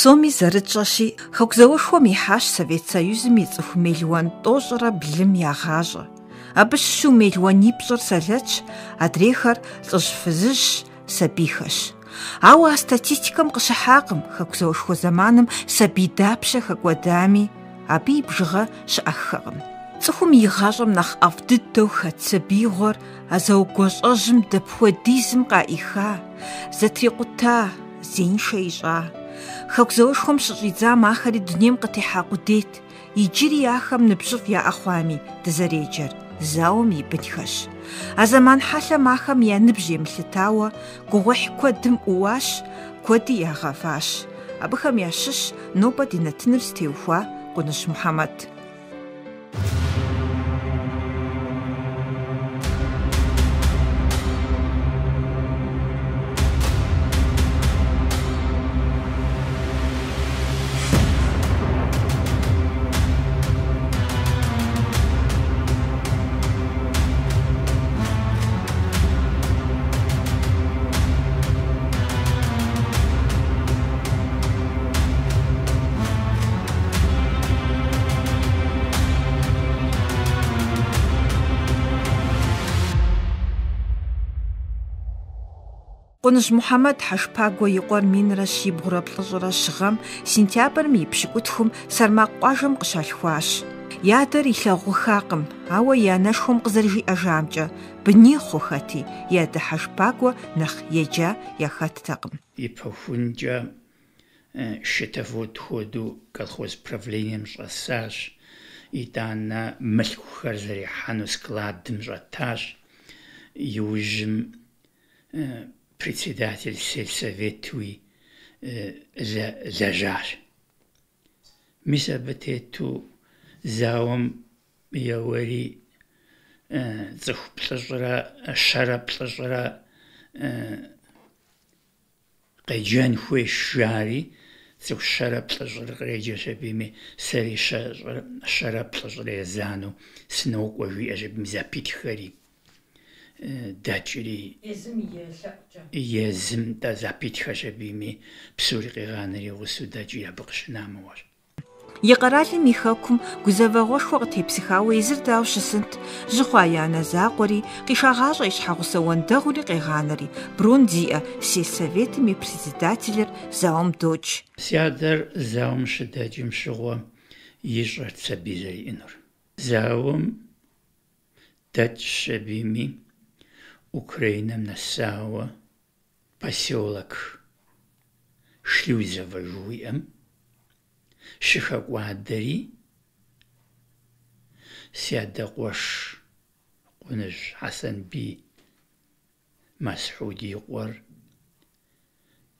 Псоми зэрытщӏэщи, хэку зауэшхуэм ихьащ Совет Союзым и цӏыху мелуан тӏощӏрэ блым ягъащӏэ. Абы щыщу мелуанипщӏыр сэлэчщ, адрейхэр лӏыжь фызыжьщ, сабийхэщ. Ауэ а статистикэм къыщыхьакъым хэку зауэшхуэ зэманым сабий дапщэ хэкӏуэдами, абы и бжыгъэ щыӏэххэкъым. Цӏыхум и гъащӏэм нэхъ ӏэфӏ дыдэу хэт сабиигъуэр а заугуэщӏэжьым дэпхуэдизым къаӏиха, зэтрикъута, зеиншэ ищӏа. Хэку зауэшхуэм щыщӏидзам ахэри дунейм къытехьа къудейт, иджыри ахэм ныбжьыфӏ яӏэ хъуами дызэреджэр, зауэм и бынхэщ. А зэман хьэлъэм ахэм я ныбжь емылъытауэ гугъуехь куэдым ӏууащ, куэди ягъэващ. Абыхэм ящыщ нобэ ди нартыныр зытеухуа Къуныщ Мухьэмэд. Къуныщ Мухьэмэд Хьэжпагуэ и къуэр минрэ щибгъурэ плӏыщӏрэ щыгъэм сентябрым и пщыкӏутхум Сармакъ къуажэм къыщалъхуащ. И адэр илъагъухакъым, ауэ и анэшхуэм къызэрыжиӏэжамкӏэ, быни хъу хэти, и адэ Хьэжпагуэ нэхъ еджа яхэттэкъым. И пэхункӏэ шытэфот хуэдэу колхоз правлением щӏэсащ, итӏанэ мылъкухэр зэрехьэну складым щӏэтащ, иужьым председатель сельсоветуи лэжьащ. Мис абы тету зауэм еуэри цӏыху плӏыщӏрэ щэрэ плӏыщӏрэ къеджэн хуейщ жари, цӏыху щэрэ плӏыщӏрэ къреджэщ абыми, сэри щэрэ плӏыщӏрэ езану сынокӏуэ жиӏэщ абыми запитхэри. дэкӏри езым запитхэщ абыми, псори къигъанэри гъусэу дэкӏри абы къыщынамыуэщ. И къэралым и хэкум гузэвэгъуэшхуэ къытепсыхауэ езыр дауэ щысынт, жьыхъуа и анэ закъуэри, къишагъащӏэ и щхьэгъусэ уэндэгъури къегъанэри, бронд зиӏэ сельсоветым и председателыр зауэм додж. Си адэр зауэм щыдэкӏым щыгъуэ ищӏэрт сабий зэриӏэнур. Зауэм дэкӏщ абыми, Украинэм нэсауэ поселок Шлюзово жуиӏэм щыхэкӏуадэри, си адэ къуэш Къуныщ Хьэсэнбий Мэсхьуд и къуэр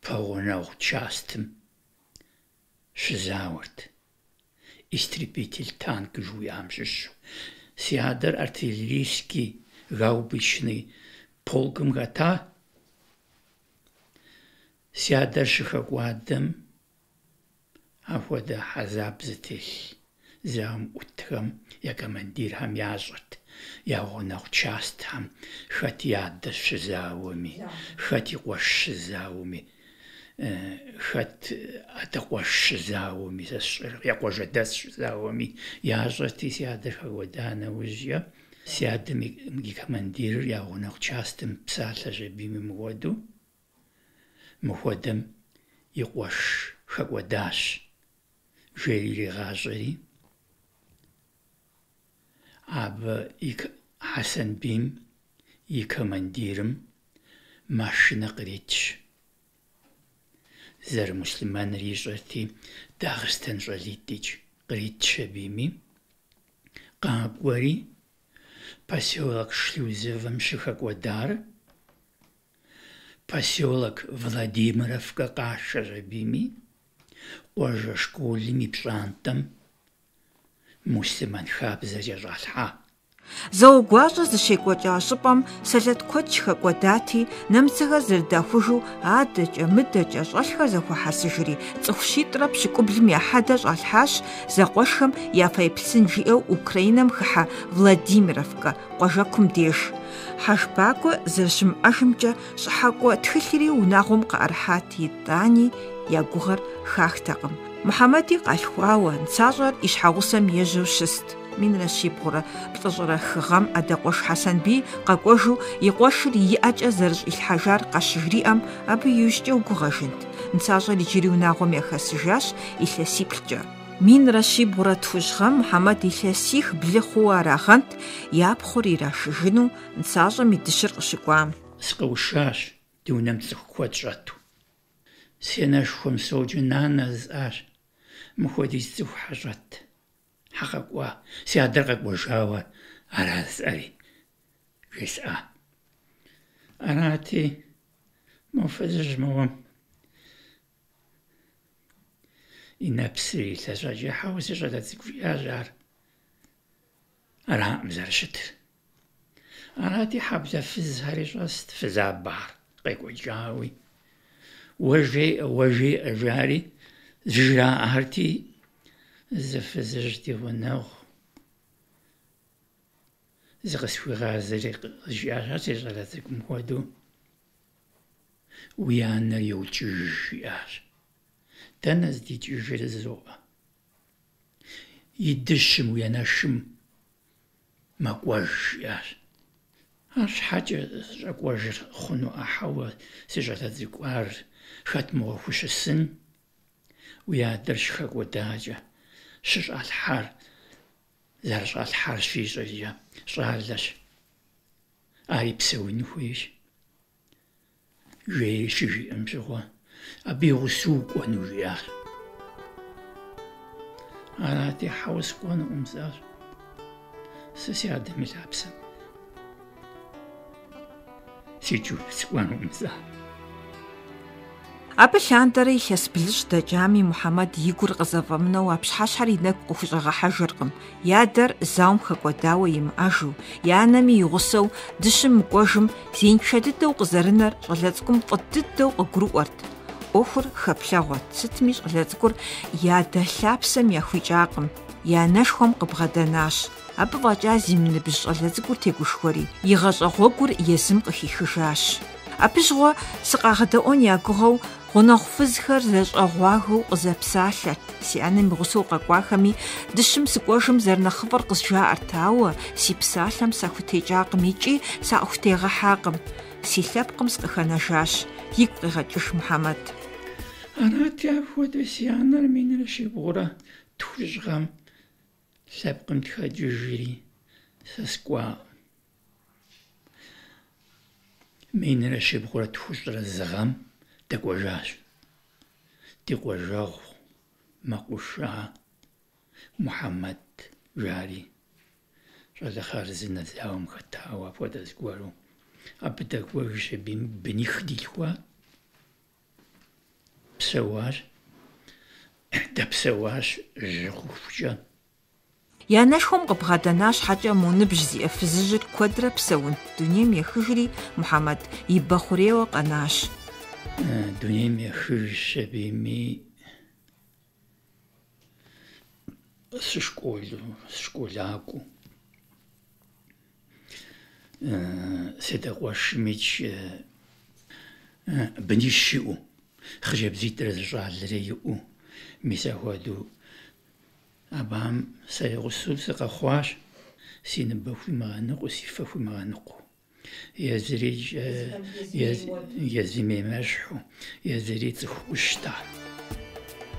пэгъунэгъу частым щызауэрт, истребитель танк жуиӏам щыщу. Си адэр артиллерийский гаубичный полкым хэта. Си адэр щыхэкӏуадэм апхуэдэ хьэзаб зытелъ зауэм ӏутхэм я командирхэм ящӏэрт, я гъунэгъу частхэм, хэт и адэ щызауэми, хэт и къуэш щызауэми, хэт адэ къуэш щызауэми, я къуажэдэс щызауэми ящӏэрти, си адэр хэкӏуэда нэужьчӏэ, си адэм и командирыр я гъунэгъу частым псалъэщ абыми мыхуэдэм и къуэш хэкӏуэдащ, жери иригъащӏэри, абы Хьэсэнбийм и командирым машинэ къритщ. Зэрымыслъмэныр ищӏэрти, Дагъыстан щӏэлитӏикӏ къритщ абыми, къакӏуэри поселок Шлюзовым щыхэкӏуэдар поселок Владимировкэ къашэщ абыми, къуажэ школым и пщӏантӏэм мусульман хабзэр зэщӏалъхьа. Заугуащӏэ зыщекӏуэкӏа щӏыпӏэм сэлэт куэд щыхэкӏуэдати, нэмыцэхэр зэрыдахужу адэкӏэ, мыдэкӏэ щӏэлъхэр зэхуэхьэсыжри, цӏыху щитӏрэ пщыкӏублым я хьэдэ щӏалъхьащ зэкъуэшхэм яфӏеплъын жиӏэу Украинэм хыхьэ Владимировкэ къуажэкум деж. Хьэжбакӏуэ зэрыщымыӏэжымкӏэ щӏыхьэкӏуэ тхылъри унагъуэм къыӏэрыхьат итӏани, я гугъэр хахтэкъым. Мухьэмэди къалъхуауэ, нысащӏэр и щхьэгъусэм ежьэу щыст. Минрэ щибгъурэ плӏыщӏрэ хыгъэм ӏэдэкъуэш Хьэсэнбий къэкӏуэжу и къуэшыр иӏэкӏэ зэрыщӏилъхьэжар къащыжриӏэм, абы иужькӏэ угугъэжынт. Нысащӏэр иджыри унагъуэм яхэсыжащ илъэсиплӏкӏэ. Минрэ щибгъурэ тхущӏ гъэм Мухьэмэд илъэсих блы хъууэ арагъэнт, я пхъур ирашыжыну нысащӏэм и дыщыр къыщыкӏуам. Скъэушащ ди унэм цӏыху куэд щӏэту. Си анэшхуэм соджэ нанэ зыӏащ. Мыхуэдиз цӏыху хьэщӏэт. Хьэкъэкӏуа, си адэр къэкӏуэжауэ ара зыӏэри жесӏа. Арати, мо фызыжь мыуэ и нэпсыр илъэщӏэкӏыхьэу си щӏалэ цӏыкӏу жиӏащ ар. Аракъым зэрыщытыр. Арати хьэблэ фызхэри щӏэст, фызабар къекӏуэкӏауи. Уэ жеӏэ жари жраӏарти, зы фызыжь ди гъунэгъу зыкъысхуигъазэри жиӏащ си щӏалэ цӏыкӏум хуэдэу. Уи анэр йоукӏыж жиӏащ. Дэнэ здикӏыжыр зызоӏэ. И дыщым, уи анэшым мэкӏуэж жиӏащ. Ар щхьэкӏэ щӏэкӏуэжыр хъуну ӏыхьэуэ си щӏалэ цӏыкӏу ар хэт мыгъуэ хущысын, уи адэр щыхэкӏуэдакӏэ щыщӏалъхьар, зэрыщӏалъхьар щищӏэкӏэ щӏалэщ. Ари псэуин хуейщ. Жейри щыжиӏэм щыгъуэ, абы и гъусэу укӏуэну жиӏащ. Арати хьэуэ скӏуэнукъым сӏащ. Сэ си адэм и лъапсэм. Сикӏыу скӏуэнукъым сӏа. Абы лъандэрэ илъэс блыщӏ дэкӏами, Мухьэмэд и гур къызэфӏэмынэу а пщхьэщхьэр и нэгу къыхущӏэгъэхьэжыркъым. И адэр зауэм хэкӏуэдауэ имыӏэжу, и анэми и гъусэу дыщым мыкӏуэжым зеиншэ дыдэу къызэрынэр щӏалэ цӏыкӏум фӏы дыдэу къыгурыӏуэрт. ӏуэхур хэплъэгъуэт, сытми щӏалэ цӏыкӏур и адэ лъапсэм яхуикӏакъым, и анэшхуэм къыбгъэдэнащ. Абы фӏэкӏа зимыныбжь щӏалэ цӏыкӏур тегушхуэри, и гъэщӏэ гъуэгур езым къыхихыжащ. Абы щыгъуэ сыкъагъэдэӏуэн я гугъэу гъунэгъу фызхэр зэщӏэгъуагэу къызэпсалъэрт. Си анэм и гъусэу къэкӏуахэми, дыщым сыкӏуэжым зэрынэхъыфӏыр къызжаӏэрт, ауэ си псалъэм сахутекӏакъым икӏи саӏухутегъэхьакъым. Си лъэпкъым сыкъыхэнэжащ. Игу къигъэкӏыж Мухьэмэд. Арати апхуэдэу си анэр минрэ щибгъурэ тхущӏ гъэм лъэпкъым тхэкӏыжри сэ скӏуаӏым. Минрэ щибгъурэ тхущӏрэ зы гъэм дэкӏуэжащ. Ди къуажэгъу мэкъуша Мухьэмэд жари щӏалэ хъарзынэ зауэм хэтауэ апхуэдэ зыгуэру. Абы дэкӏуэж быних дилъхуа. Псэуащ. Дэпсэуащ жьыхукӏэ. И анэшхуэм къыбгъэдэна щхьэкӏэ мо ныбжь зиӏэ фызыжьыр куэдрэ псэунт. Дунейм ехыжри Мухьэмэд и бэхъурейуэ къэнащ. Дунейм ехыж сабийми сышколакӏуэу. Седэкъуэшымич бынищ иӏэу, хъыджэбзитӏрэ зыщӏалэрэ иӏэу, мис апхуэдэу абыхэм сэ и гъусэу сыкъэхъуащ. Си ныбэ хуимыгъэныкъуу, си фэ хуимыгъэныкъуу. Езыми емэщхьу, езыри цӏыху ӏущта.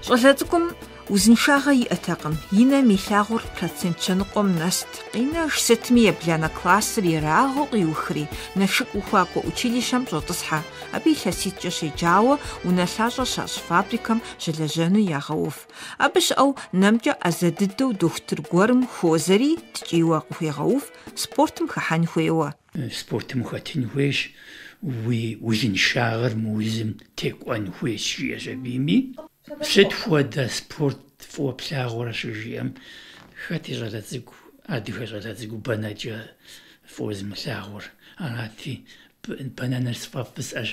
Щӏалэ цӏыкӏум узыншагъэ иӏэтэкъым. И нэм илъагъур процент щэныкъуэм нэст. Къинэж сытми ебланэ классыр ерагъыу къиухри, Налшык ухуакӏуэ училищэм щӏотӏысхьэ. Абы илъэситкӏэ щеджауэ унэлъащӏэ щащӏ фабрикэм жьэлэжьэну ягъэув. Абы щыӏэу нэмкӏэ ӏэзэ дыдэу дохутыр гуэрым хуозэри, ткӏийуэ къыхуегъэув, спортым хыхьэн хуейуэ. Спортым ухэтын хуейщ, уи узыншагъэр мы узым текӏуэн хуейщ жиӏэ абыми. Сыт хуэдэ спорт фӏыуэ плъагъуэрэ щыжиӏэм, хэт и щӏалэ цӏыкӏу адыгэ щӏалэцӏыкӏу бэнэкӏэ фӏозмылъагъур. Арати бэнэныр сфӏэфӏысӏэщ,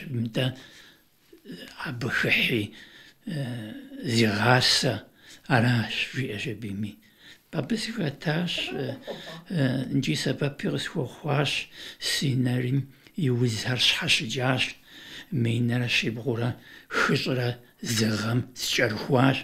абы хыхьи зигъасэ аращ жиӏэ жэбийми. Абы сыхэтащ, икӏи сэбэпи къысхуэхъуащ, си нэрым и узхэр щхьэ щыкӏащ, минрэ щибгъурэ хыщӏрэ зы гъэм скӏэрыхуащ.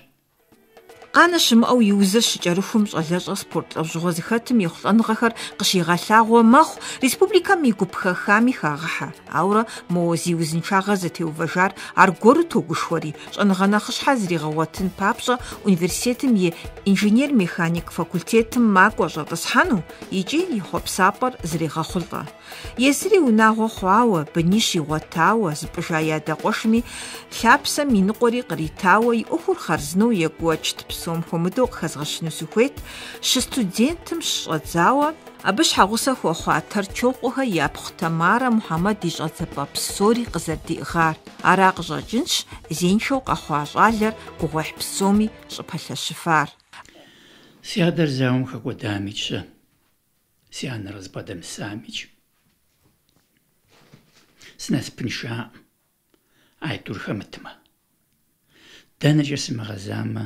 Къанэ щымыӏэу и узыр щыкӏэрыхум щӏалэщӏэ спорт лӏэужьыгъуэ зыхэтым и ехъулӏэныгъэхэр къыщигъэлъагъуэ мэхъу, республикэм и гуп хэхами хагъыхьэ. Ауэрэ моуэ зи узыншагъэр зэтеувэжар аргуэру тогушхуэри, щӏэныгъэ нэхъыщхьэ зригъэгъуэтын папщӏэ университетым и инженер-механик факультетым макӏуэ щӏэтӏысхьэну икӏи и хъуэпсапӏэр зрегъэхъулӏэ. Езыри унагъуэ хъуауэ, бынищ игъуэтауэ, зыпӏыжа и адэ къуэшми лъапсэм и ныкъуэри къритауэ, и ӏуэхур хъарзынэу екӏуэкӏт. Псом хуэмыдэу къыхэзгъэщыну сыхуейт, щы студентым щыщӏэдзауэ, абы щхьэгъусэ хуэхъуа Торчокъуэхэ япхъу Тамарэ Мухьэмэд и щӏэдзэпӏэ псори къызэрыдиӏыгъар. Ара къыщӏэкӏынщ зеншэу къэхъуа щӏалэр гугъуехь псоми щӏыпэлъэщыфар. Си адэр зауэм хэкӏуэдамичӏэ, си анэр къызбгъэдэмысамичӏ. Сынэспыншаӏым, ай тӏур хэмытмэ. Дэнэкӏэ сымыгъэзамэ,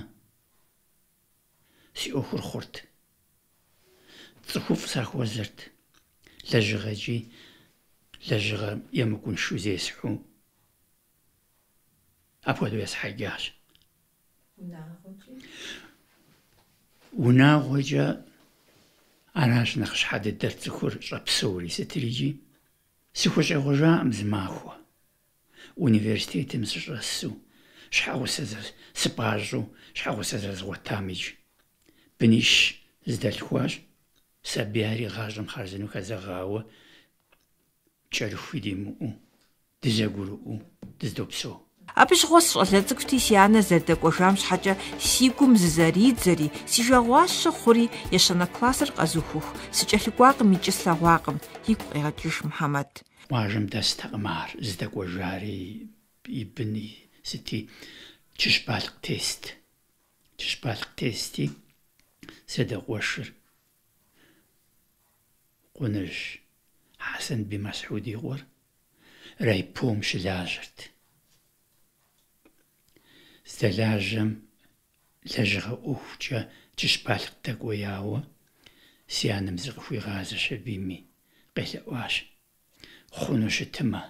си ӏуэхур хъурт. Цӏыхуфӏ сахуэзэрт, лэжьыгъэкӏи лэжьыгъэ емыкӏуншэу зесхьу. Апхуэдэу есхьэкӏащ. Унагъуэкӏэ аращ нэхъ щхьэ дыдэр цӏыхур щӏэпсэури сытырикӏи. Сыхущӏегъуэжаӏым зы махуэ. Университетым сыщӏэсу, щхьэгъусэ сыпӏащӏэу, щхьэгъусэ зэзгъуэтам икӏ. Бынищ здэлъхуащ, сабийр и гъащӏэм хъарзынэу хэзэгъауэ, кӏэрыхуи димыӏэу, дызэгурыӏуэу, дыздопсэу. Абы щыгъуэ сщӏалэ цӏыкӏути си анэр зэрыдэкӏуэжам щхьэкӏэ си гум зызэридзэри, си жагъуащэ хъури, ещанэ классыр къэзухуху, сыкӏэлъыкӏуакъым икӏи слъэгъуакъым, – игу къегъэкӏыж Мухьэмэд. Къуажэм дэстэкъым ар, здэкӏуэжари, и бын сыти чыщ-балкъ тест. Чыщ-балкъ тести зэдэкъуэшыр къуныж Хьэсэнбий Мэсъуд и къуэр райпом щылажьэрт. Здэлажьэм лэжьыгъэ ӏуэхукӏэ чыщ-балкъ дэкӏуеяуэ, си анэм зыкъыхуигъазэщ абыми, къелъэӏуащ. Хъуну щытымэ,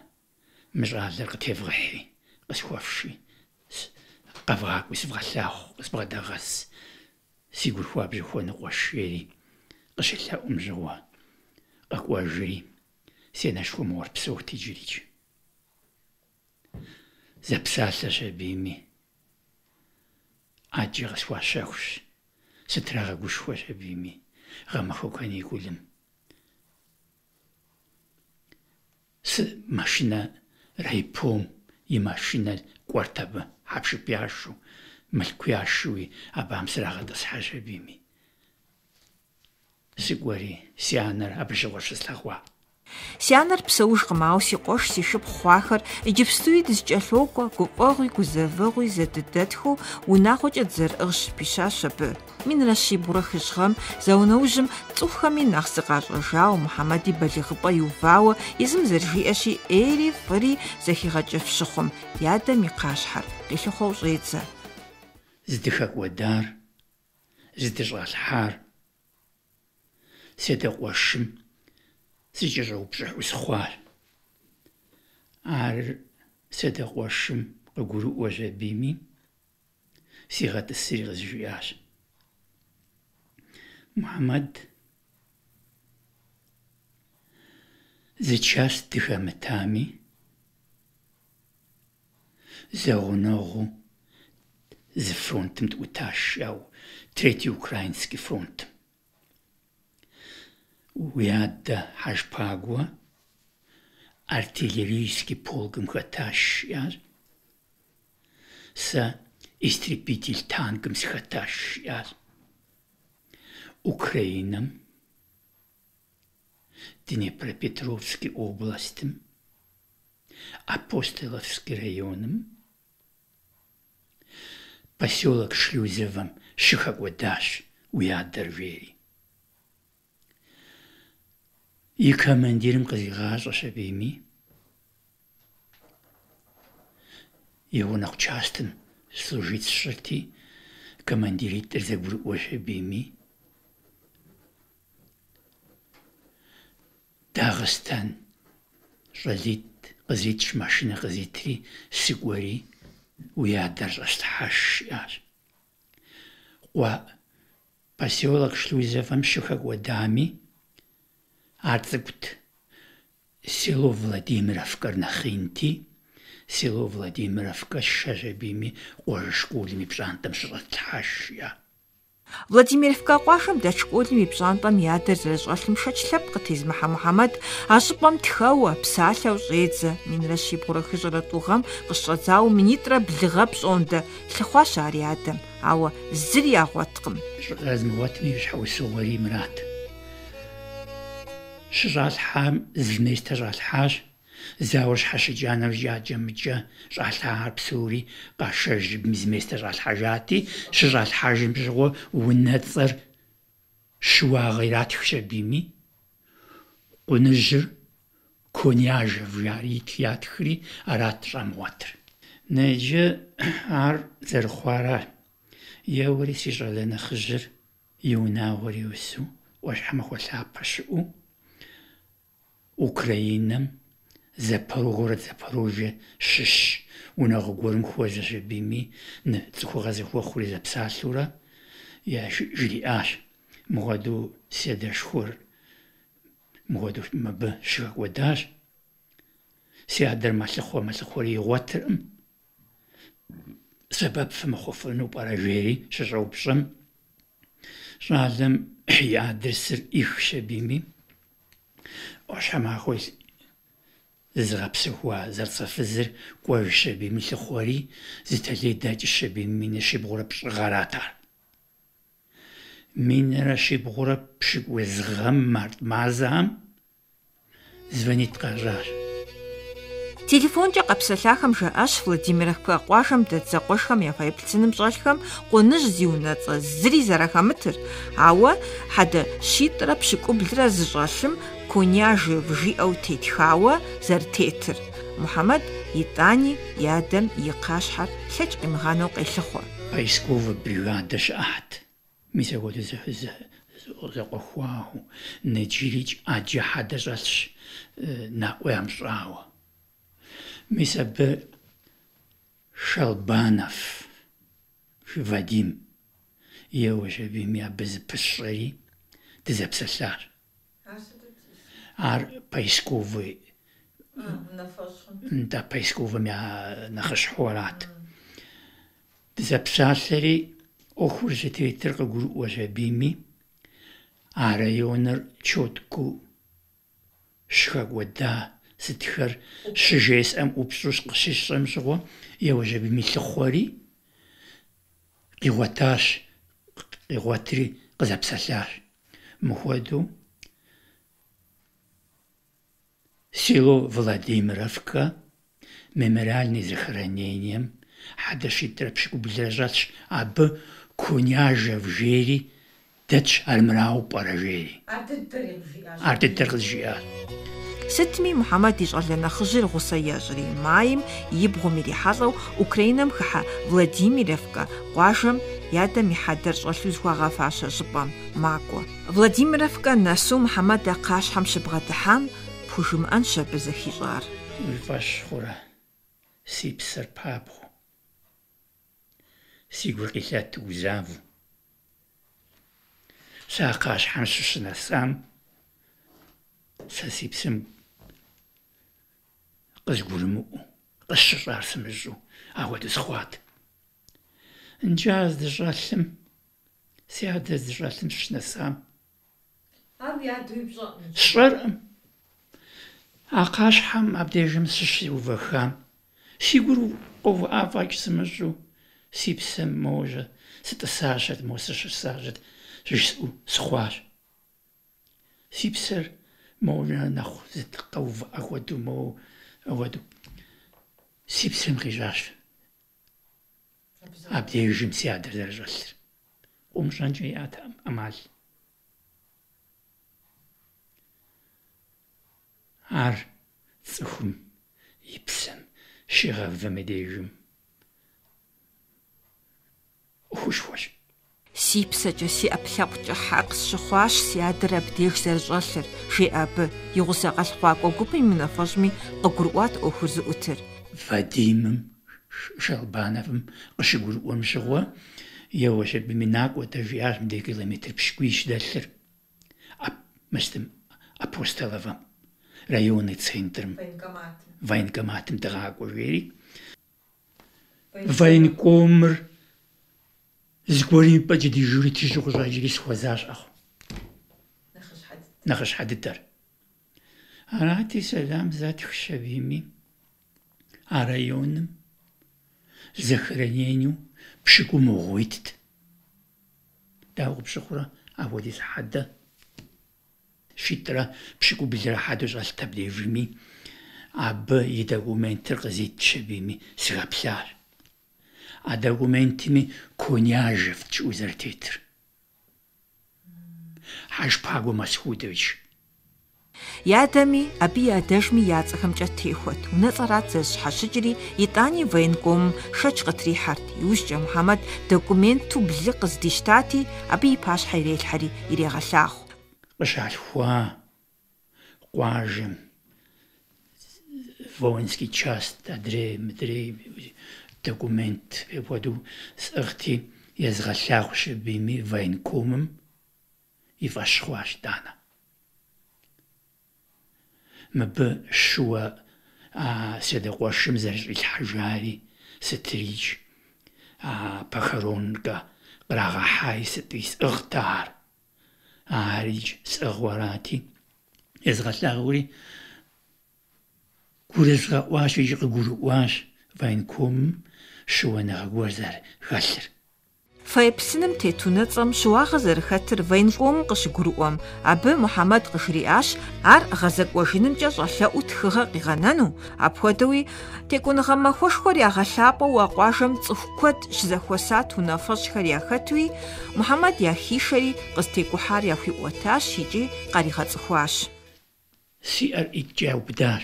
мы щӏалэр къытевгъыхьи, къысхуэфши, къэвгъакӏуи сывгъэлъагъу, къысбгъэдэгъэс, си гур хуабжьэ хуэныкъуэш, жери къыщилъэӏум жьыуэ къэкӏуэжри, си анэшхуэ мыуэрпсэут иджырикӏ. Зэпсалъэщ абыми, ӏэкӏи къысхуащэхущ, сытрагъэгушхуэщ абыми, гъэмахуэ каникулым. Машинэ райпом и машинэ кӏуэрт абы, хьэпшып яшэу, мылъку яшэуи, абыхьэм срагъэтӏысхьащ абыми. Сыкӏуэри, си анэр абы щыгъуэ щыслъэгъуа. Си анэр псэужкъым, ауэ си къуэш, си шыпхъу хъуахэр иджыпстуи дызкӏэлъокӏуэ, гуфӏэгъуи гузэвэгъуи зэдыдэтхыу унагъуэкӏэ дзэрыӏыгъщ, пищащ абы. Минрэ щибгъурэ хыщӏ гъэм зауноужьым цӏыхухэми нэхъ зыкъащӏэжауэ, Мухьэмэди балигъыпӏэ иувауэ, езым зэрыжиӏэщи, ӏейри фӏыри зэхигъэкӏыф щыхъум, и адэм и кхъащхьэр къилъыхъуэу щӏедзэ. Здыхэкӏуэдар, здыщӏалъхьар, седэкъуэшым зыкӏэщӏэупщӏыхьу сыхъуар. Ар седэкъуэшым къыгурыӏуэщ абыми, сигъэтӏысри къызжиӏащ. Мухьэмэд, зы час дыхэмытами, зэгъунэгъуу зы фронтым тӏутащ, ау Третий Украинский фронтым. Уи адэ Хьэжпагуэ артиллерийский полкым хэтащ, жиӏащ. Сэ истребитель танкым сыхэтащ, жиӏащ. Украинэм, Днепропетровской областым, Апостоловский районым, поселок Шлюзевым щыхэкӏуэдащ уи адэр жери. и командирым къызигъащӏэ сабийми, и гъунэгъу частым служить сщӏырти, командиритӏыр зэгурыӏуэ сабийми, Дагъыстан щӏалитӏ къызитщ, машинэ къызитри, сыкӏуэри, уи адэр щӏэслъхьэж жиӏащ. Къуэ поселок Шлюзевым щыхэкӏуэдами, ар цӏыкӏут село Владимировкэр нэхъ инти, село Владимировкэ щэ сабийми къуажэ школым и пщӏантӏэм щыщӏэтлъхьэж жиӏэ. Владимировкэ къуажэм дэт школым и пщӏантӏэм и адэр зэрыщӏэлъым шэч лъэпкъ къытезмыхьэ Мухьэмэд а щӏыпӏэм тхэуэ, псалъэу щӏедзэ. Минрэ щибгъурэ хыщӏрэ тӏугъэм къыщӏэдзауэ минитӏрэ блыгъэ пщӏондэ лъыхъуащ ар и адэм, ауэ зыри ягъуэткъым. Змыгъуэтми щхьэусыгъуэри мырат. Щыщӏалъхьам зылмейстэ щӏалъхьащ, зауэр щхьэщыкӏанэу жаджэ-мыджэ щӏалъхьар псори къашэж зылмейстэ щӏалъхьэжати, щыщӏалъхьэжым щыгъуэ унэ цӏэр щыуагъэ иратх сабийми, къуныжьыр Коньяжев ятхри арат щӏэмыгъуэтыр. Нэджы ар зэрыхъуара, еуэри си щӏалэ нэхъыжьыр и унагъуэр иусу, ӏуащхьэмахуэ лъапэ щыӏэу, Украинэм Запорожье щыщ унагъуэ гуэрым хуэзэ сабийми, цӏыхугъэ зыхуэхъури зэпсалъэурэ, жриӏащ, мыгъуэду си адэшхуэр мыгъуэду мыбы щыхэкӏуэдащ, си адэр мэлъыхъуэри игъуэтыркъым, сэбэп фымыхъуфыну пӏэрэ жери щыщӏэупщӏэм, щӏалэм и адресыр их сабийми, ӏуащхьэмахуэ зызыгъэпсэхуа зэрыцӏэфызыр кӏуэж сабийми лъыхъуэри, зытэлей дэкӏ сабийми минрэ щибгъурэ пщӏыгъэрат ар. Минрэ щибгъурэ пщыкӏуз гъэм март мазэм звонит къащӏащ. Телефонкӏэ къэпсэлъахэм жаӏащ Владимировкэ къуажэм дэт зэкъуэшхэм яфӏеплъыным щӏэлъхэм къуныжь зи унэцӏэ зыри зэрахэмытыр, ауэ хьэдэ щитӏрэ пщыкӏублрэ зыщӏэлъым Коньяжев жиӏэу тетхауэ зэрытетыр. Мухьэмэд итӏани и адэм и кхъащхьэр лъэкӏ къимыгъанэу къелъыхъуэ. Поисковая бригада щыӏэт. Мис апхуэдэ зэкъуэхуауэ, нэджыри ӏэджэ хьэдэ щӏэлъщ, наӏуэ ямщӏауэ. Мис абы Шалбанов Вадим еуэ сабийми абы зыпыщӏэри дызэпсэлъащ. Ар поисковый поисковым я нэхъыщхьэурат. Дызэпсалъэри ӏуэхур зытетыр къыгурыӏуэ сабийми, а районыр чоткэу щыхэкӏуэда сытхэр щыжесӏэм ӏупщӏу къыщищӏэм щыгъуэ, еуэ сабийми лъыхъуэри къигъуэтащ, къигъуэтри къызэпсэлъащ. Мыхуэдэу село Владимировкэ мемориальный захоронением хьэдэ щитӏрэ пщыкӏублрэ щӏэлъщ, абы Коньяжев жери дэтщ, армырауэ пӏэрэ жери. Ар дыдэр къызжиӏащ. Сытми Мухьэмэд и щӏалэ нэхъыжьыр гъусэ ещӏри, майм и бгъум ирихьэлӏэу Украинэм хыхьэ Владимировкэ къуажэм и адэм и хьэдэр щӏэлъу зыхуагъэфащэ щӏыпӏэм макӏуэ. Владимировкэ нэсу Мухьэмэд а кхъащхьэм щыбгъэдыхьам пхужымыӏэнщ абы зэхищӏар. Уи фӏэщ хъурэ, си псэр пабгъу, си гур къилъэту узаву. Сэ а кхъащхьэм щыщынэсам, сэ си псым къызгурымыӏуэу, къысщыщӏар сымыщӏэу, ахуэду сыхъуат. Нджа здыщӏэлъым, си адэр здыщӏэлъым щыщынэсам, сщӏэркъым. А кхъащхьэм абдежым сыщиувэхам, си гур къэувыӏа фӏэкӏ сымыщӏэу, си псэм моуэ сытӏысащэт, мо сыщысащэт, жысӏэу сыхъуащ. Си псэр моуэ нэхъ къэувыӏэ хуэдэу, моуэ ауэдэу си псэм къищӏащ абдежым си адэр зэрыщӏэлъыр. Къыумыщӏэнкӏэ иӏэт ӏэмал. ар цӀыхум и псэм щигъэвэ мыбдежым Ӏуэхушхуэщ. Си псэкӀэ, си ӀэпкълъэпкъкӀэ хьэ къысщыхъуащ си адэр абдеж зэрыщӀэлъыр, жеӀэ абы. И гъусэ къэлъхъуакӀуэ гупым имынафэщӀми къыгурыӀуат Ӏуэхур зыӀутыр. Вадимым, Шалбановым къыщыгурыӀуэм щыгъуэ, еуэ щабыми накӀуэдэ жиӀащ мыбдеж километр пщыкӀуий щыдэлъыр. Мыстым Апостоловым, районный центрым, военкоматым дыкъакӀуэ жери. Военкомыр зыгуэрым и пӀэкӀэ ди журити щӀыкъыщӀэкӀри схуэзащ Ӏэхъу. Нэхъыщхьэ дыдэр. Арати сэлам зэтхщ абыми. А районым захоронению пщыкӀум угъуитт. Дауэ къыпщыхъурэ апхуэдиз хьэдэ щитӏрэ пщыкӀуу блэрэ хьэдэу щӀэлът абдежми, абы и документыр къызитщ абыми, сыхэплъащ. А документми Коняжев щыӀэу зэрытетыр. Хьэжпагуэ Масхудович. Ядэми, абы и адэжми я цӀэхэмкӀэ техуэт. УнэцӀэрат зэщхьэщыкӀри, итӀани военкомым шэч къытрихьэрт. ИужькӀэ Мухьэмэд документу блы къыздищтати, абы и пащхьэ ирелъхьэри ирегъэлъагъу. Къыщалъхуа къуажэм воинский част адрей мыдрей документ апхуэдэу сӀыгъти, езгъэлъагъущ абыми военкомым и фӀэщ хъуащ итӀанэ. Мыбы щыуэ седэкъуэшым зэрыщӀилъхьэжари сытрикӀ, похоронкэ кърагъэхьаи сытӀи сӀыгът ар. АрикӀ сӀыгъуэ арати, езгъэлъагъури гурызгъэӀуащ икӀи къыгурыӀуащ военкомым щыуэ нэгъэ гуэр зэрыхэлъыр. Фэеплъыным тет унэцӀэм щыуагъэ зэрыхэтыр военкомым къыщыгурыӀуэм, абы Мухьэмэд къыжриӀащ ар гъэзэкӀуэжынымкӀэ щӀэлъэӀуу тхыгъэ къигъэнэну. Апхуэдэуи текӀуныгъэ махуэшхуэр ягъэлъапӀэу а къуажэм цӀыху куэд щызэхуэсат унафэщӀхэр яхэтуи, Мухьэмэд яхишэри къызытекӀухьар яхуиӀуэтащ икӀи къаригъэцӀыхуащ. Си Ӏэр ӀитӀкӀэ яубыдащ.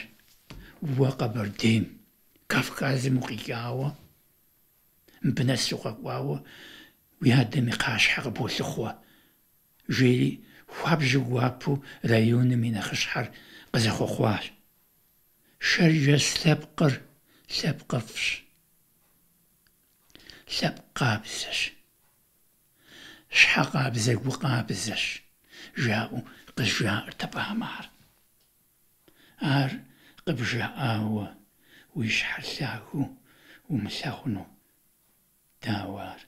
Уэ Къэбэрдейм, Кавказым укъикӀауэ, мыбы нэс укъэкӀуауэ, уи адэм и къащхьэ къыполъыхъуэ, жери хуабжьу гуапэу районым и нэхъыщхьэр къызэхуэхъуащ. Шэржэс лъэпкъыр лъэпкъыфӀщ, лъэпкъ къабзэщ, щхьэкъабзэ гу къабзэщ, жаӀэу къызжаӀэрт абыхэм ар. Ар къыбжаӀауэ уи щхьэр лъагэу умылъэгъуну. Дауэ ар?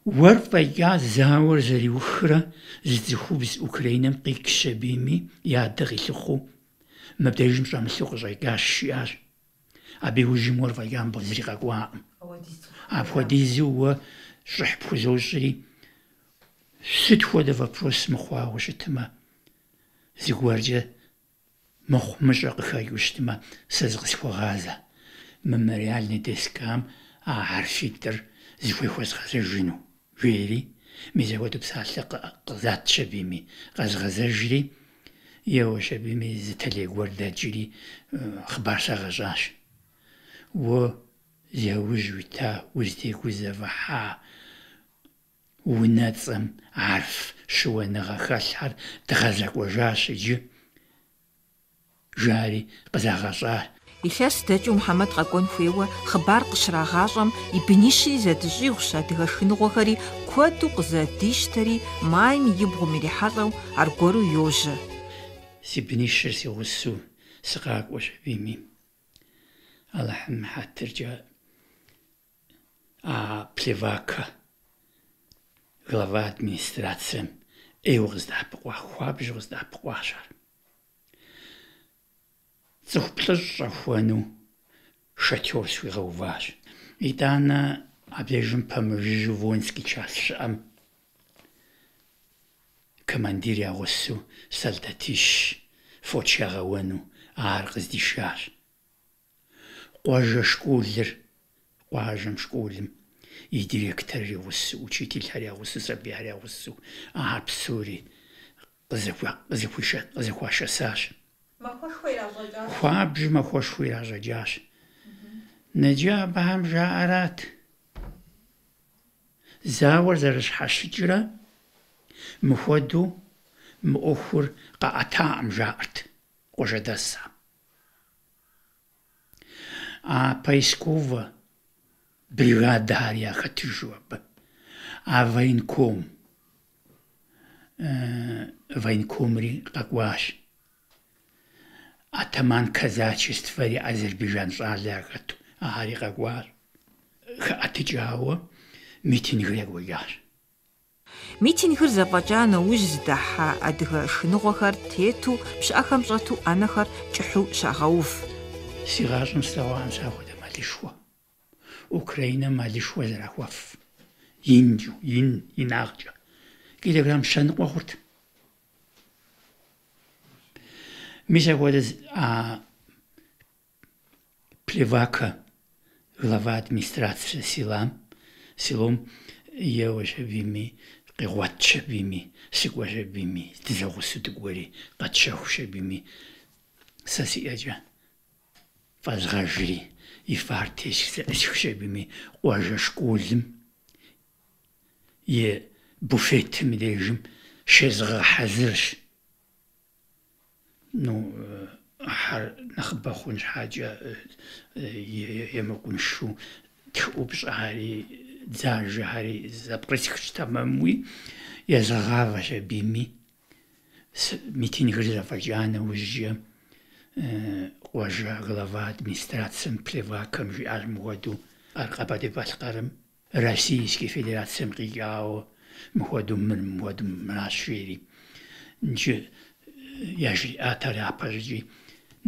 Уэр фӀэкӀа зауэр зэриухрэ зы цӀыхубз Украинэм къикщ абыми, и адэ къилъыхъуэу, мыбдежым щӀэмылъу къыщӀекӀащ жиӀащ. Абы иужьым уэр фӀэкӀа мыбы зрикъэкӀуакъым. Апхуэдизу уэ щӀыхь пхузощӀри, сыт хуэдэ вопрос мыхъуауэ щытмэ, зыгуэркӀэ мыхъу-мыщӀэ къыхэкӀыу щытмэ, сэ зыкъысхуэгъазэ. Мемориальный доскам ар щитӏыр зыхуехуэзгъэзэжыну. Жери, мис апхуэдэу псалъэ къызатщ абыми, къэзгъэзэжри, еуэщ абыми зы телей гуэр дэкӀри хъыбар сагъэщӀащ. Уэ зеужь уита, узытекӀуи зэфӀыхьа унэцӀэм арф щыуэныгъэ хэлъхьэр дгъэзэкӀуэжащ иджы, жари къызагъэщӀа. Илъэс дэкӀыу Мухьэмэд къэкӀуэн хуейуэ хъыбар къыщрагъащӀэм, и бынищри зэдыщӀигъущ, адыгэ шхыныгъуэхэри куэду къызэдищтэри, майм и бгъум ирихьэлӀэу аргуэру йожьэ. Си бынищыр си гъусэу сыкъакӀуэщ абыми. Аллахьым хьэтыркӀэ Плевака, глава администрацием, Ӏейуэ къыздэӀэпыкъуа, хуабжьу къыздэӀэпыкъуащ ар. Цӏыху плӏыщӏ щӏэхуэну шатер схуигъэуващ. Итӏанэ абдежым пэмыжыжьу воинский част щыӏэм командир ягъусэу солдатищ фоч ягъэуэну ар къыздишащ. Къуажэм школым и директор ягъусэу, учителхэр ягъусэу, сабийхэр ягъусэу ар псори къызэхуашэсащ. Хуабжьым махуэшхуэ иращӀэкӀащ. Нэджэ абыхэм жаӀэрат. Зауэр зэрыщхьэщыкӀрэ мыхуэдэу мы Ӏуэхур къэӀэтаӀым жаӀэрт къуажэдэсам. А Пайскова бригадэр яхэтыжу абы. А военкомри къэкӀуащ. Атаман казачествэри Азербайджан щӀалэ яхэту ари къэкӀуащ. ХыӀэтыкӀауэ митингыр екӀуэкӀащ. Митингыр зэфӀэкӀа нэужь зыдахьа адыгэ шхыныгъуэхэр тету, пщыӀэхэм щӀэту Ӏэнэхэр кӀыхьу щагъэув. Си гъащӀэм слъэгъуакъым сахуэдэ мэлышхуэ. Украинэм мэлышхуэ зэрахуэф. ИнкӀэ, инакъкӀэ. Килограмм щэныкъуэ хъурт. Мис апхуэдэ Плевака, глава администрации селом еуэ щабийми, къигъуэт щабийми, сыкӀуэ щабийми, дызэгъусэу дыкӀуэри, къэтщэху щабийми, сэ сиӀэкӀэ фӀэзгъэжри, и партие зэӀысх щабийми, къуажэ школым и буфетым и дежым щезгъэхьэзырщ. Нэхъыбэ хъун щхьэкӀэ емыкӀуншэу тхыӀупщӀари, дзажэхэри зэпкъритхщ тэмэмуи, езэгъавэ щабийми. Митингыр зэфӀэкӀа нэужькӀэ къуажэ глава администрацием Плевакэм жиӀащ мыхуэдэу Къэбэрдей-Балъкъэрым Российской Федерацием къикӀауэ мыхуэдэу мыращ жери. ЯжриӀат ар япэщӀыкӀи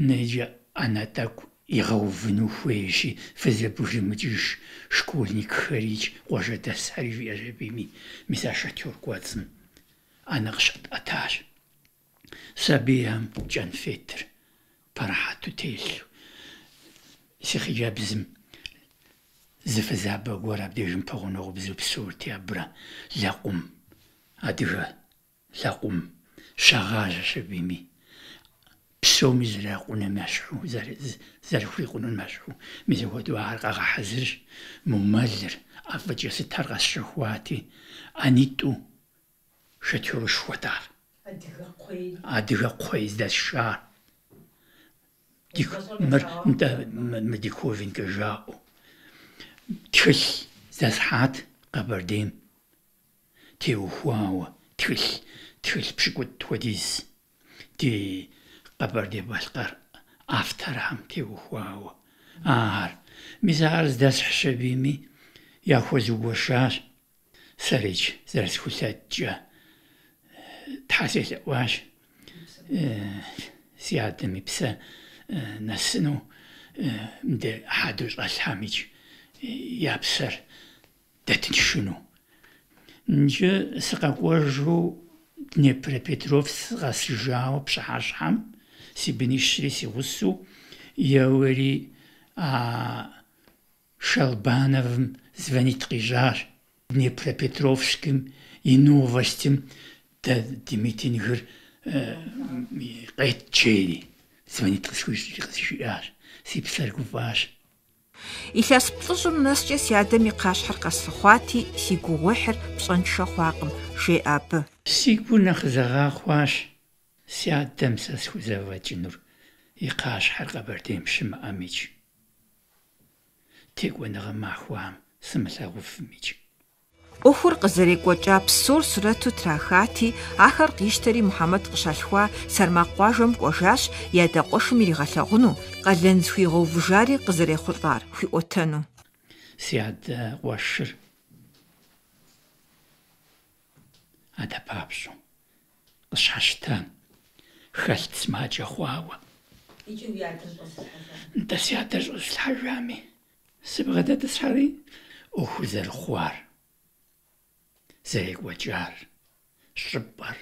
нэкӀэ Ӏэнэ тӀэкӀу игъэувыну хуейщи, фызэбжимыкӀыж школьникхэрикӀ, къуажэдэсхэри жиӀэ щабийми. Мис а шатер кӀуэцӀым Ӏэнэ къыщатӀэтащ. Сабийхэм кӀэнфетыр пэрыхьэту телъу. Си хъыджэбзым зы фызабэ гуэр абдежым пэгъунэгъу псорти абрэ лэкъум, адыгэ лэкъум щагъажьэ щабийми. Псоми зэракъунэм ящхьу, зэрыхуикъунум ящхьу. Мис апхуэдэу ар къэгъэхьэзырщ. Мумэлыр ӀэфӀыкӀэ сытар къэсщэхуати, ӀэнитӀу шатёрышхуэт ар. Адыгэ кхъуей здэсшар. Мы диковинкэ жаӀэу. Тхылъ здэсхьат Къэбэрдейм теухуауэ. Тхылъ пщыкӀут хуэдиз ди Къэбэрдей-Балъкъэр авторхэм теухуауэ. Ар мис ар здэсхь щабийми яхуэзыуэшащ. Сэрыч зэрысхулъэкӀкӀэ Тхьэ селъэӀуащ си адэм и псэ нэсыну мыдэ хьэдэу щӀэлъхьэмикӀ я псэр дэтыншыну. НкӀэ сыкъэкӀуэжу Днепропетровск къэсыжауэ пщыхьэщхьэм си бынищри си гъусэу еуэри Шалбановым звонит къищӀащ. Днепропетровскым и новостям ди митингыр къетчери звонит къысжиӀащ. Си псэр гуфӀащ. Илъэс плӀыщӀым нэскӀэ си адэм и къащхьэр къэсфыхъуати, си гугъуехьыр пщӀэншэ хъуакъым, жеӀэ абы. Си гур нэхъ зэгъа хъуащ си адэм сэ схузэфӀэкӀынур и къащхьэр Къэбэрдейм щымыӀэмикӀ. ТекӀуэныгъэ махуэм сымылъэгъуфымикӀ. Ӏуэхур къызэрекӀуэкӀа псор сурэту трахати, ахэр къищтэри Мухьэмэд къыщалъхуа Сармакъ къуажэм кӀуэжащ и адэкъуэшым иригъэлъэгъуну, къалэн зыхуигъэувыжари къызэрехъулӀар хуиӀуэтэну. Си адэ къуэшыр адэ папщӀэу къыщхьэщтам, хэлът сымаджэ хъуауэ. НтӀэ си адэр щӀэслъхьэжами, сыбгъэдэтӀысхьэри Ӏуэхур зэрыхъуар, зэрекӀуэкӀар, щӀыпӀэр,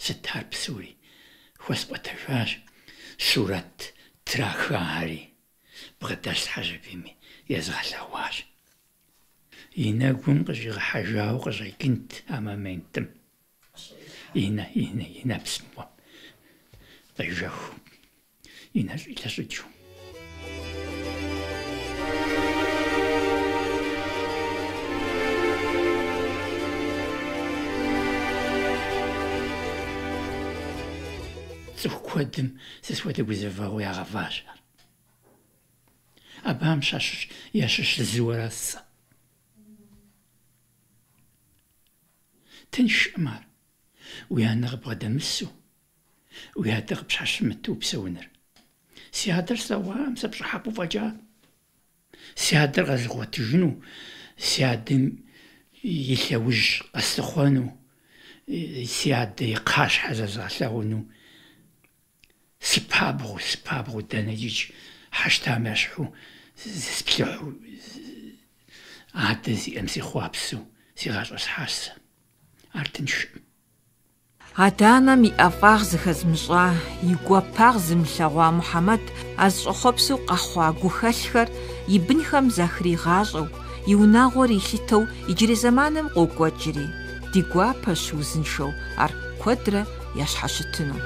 сытар псори хуэспӀэтэжащ. Сурэт трахари бгъэдэслъхьэ щабийми езгъэлъэгъуащ. И нэгум къыщӀигъэхьэжауэ къыщӀекӀынт а моментым. И нэпсым къежэху. илъэщӏыкӏыу. Цӏыху куэдым сысхуэдэ гузэвэгъуи ягъэващ. Абыхэм ящыщ зыуэрэ сэ. Тыншкъым ар. Уи анэ къыбгъэдэмысу, уи адэ къыпщхьэщымыту упсэуныр. Си адэр слъэгъуам сапщӏыхьэпӏэу фӏэкӏа. Си адэр къэзыгъуэтыжыну, си адэм и лъэуж къэслъыхъуэну, си адэ и кхъащхьэ зэзгъэлъэгъуну. Сыпабгъу дэнэ икӏ хьэщтам ещхьу, сплъыхьу, адэ зиӏэм сихъуапсэу сигъащӏэсхьащ сэ. Ар тыншкъым. Адэ-анэм и ӏэфӏагъ зыхэзмыщӏа, и гуапагъ зымылъэгъуа Мухьэмэд а зыщӏэхъуэпсу къэхъуа гухэлъхэр и бынхэм захригъащӏэу, и унагъуэр илъытэу иджырей зэманым къокӏуэкӏри. Ди гуапэщ узыншэу ар куэдрэ ящхьэщытыну.